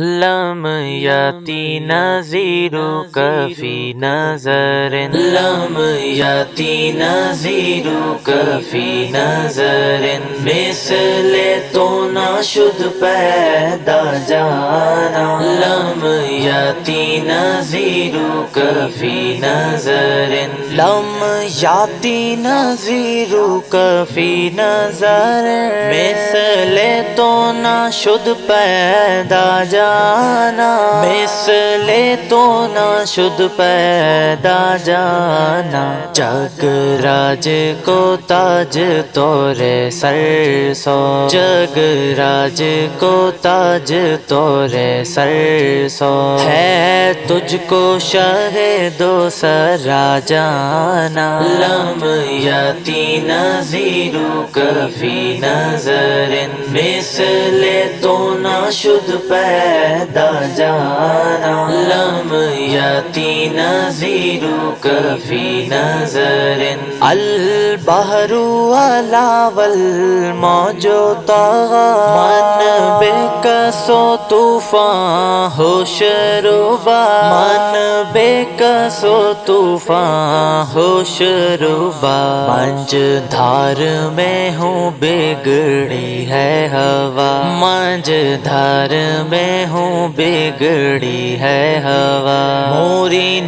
لم یاتی نذیرک فی نظر، لم یاتی نذیرک فی نظر، مثل تو نہ شد پیدا جانا، لم یاتی نذیرک فی نظر، لم یاتی نذیرک فی نظر، مثل تو نہ شد پیدا جانا، مثل تو نہ شد پیدا جانا، جگ راج کو تاج تورے سر سو، جگ راج کو تاج تورے سر سو، ہے تجھ کو شہ دو سرا جانا، لم یاتی نذیرک فی نظر، مثل تو نہ شد پیدا جانا، لم یاتی نذیرک فی نظر، البحر علا والموج طغی، من بے کس و طوفان ہوش ربا، من بے کس و طوفان ہوش ربا، منج دھار میں ہوں بگڑی ہے ہوا، منج دھار میں ہوں بگڑی ہے ہوا، موری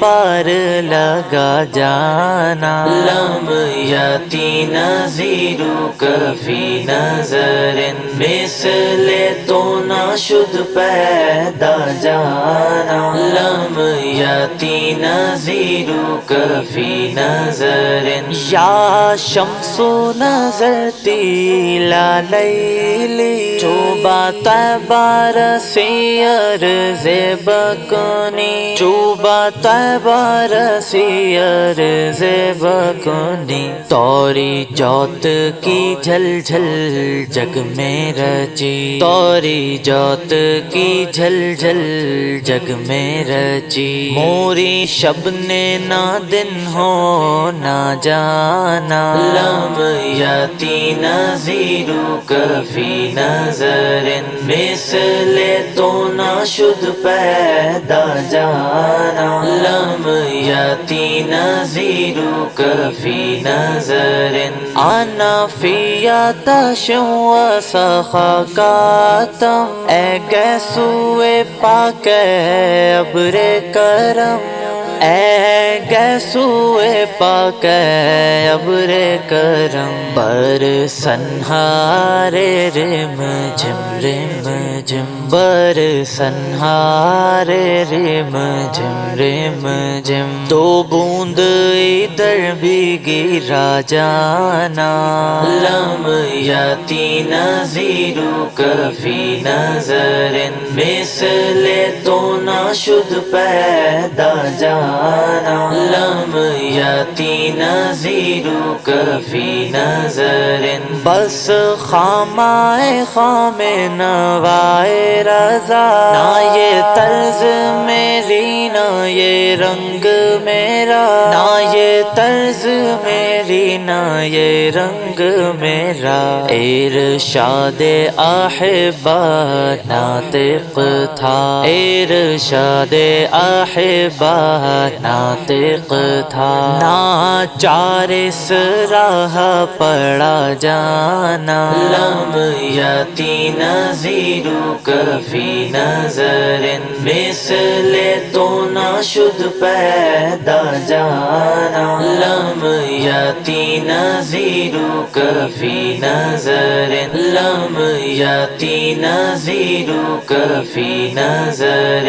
پار لگا جانا، لم یاتی نذیرک فی نظر، مثل تو نہ شد پیدا جانا، لم یاتی نذیرک فی نظر، یا شمس نظرتی لا لیلی، چوبہ طیبہ رسی عرض بکنی، چوبہ طیبہ رسی عرض بکنی، توری جوت کی جھل جھل جگ میں رچی، توری جوت کی جھل جھل جگ میں رچی، موری شب نے نہ دن ہو نہ جانا، لم یاتی نذیرک فی نظر، مثل تو نہ شد پیدا جانا، لم یاتی نذیرک فی نظر، انا فی آتش و سخاکاتم، اے گیسوئے پاک ابر کرم، اے گیسوئے پاک ابر کرم، برسنہار رم جھم رم جھم، برسنہار رم جھم رم جھم، دو بوند ادھر بھی گرا جانا، لم یاتی نذیرک فی نظر، مثل تو نہ شد پیدا جانا، لم یاتی نذیرک فی نظر، بس خامائے خام نوائے رضا، نہ یہ طرز میری نہ یہ رنگ میرا، نہ یہ طرز میری نہ یہ رنگ میرا، ارشاد احبا ناطق تھا، ارشاد احبا ناطق تھا، ناچار اس راہ پڑا جانا، لم یاتی نذیرک فی نظر، مثل تو نہ شد پیدا جانا، لم یاتی نذیرک فی نظر، لم یاتی نذیرک فی نظر،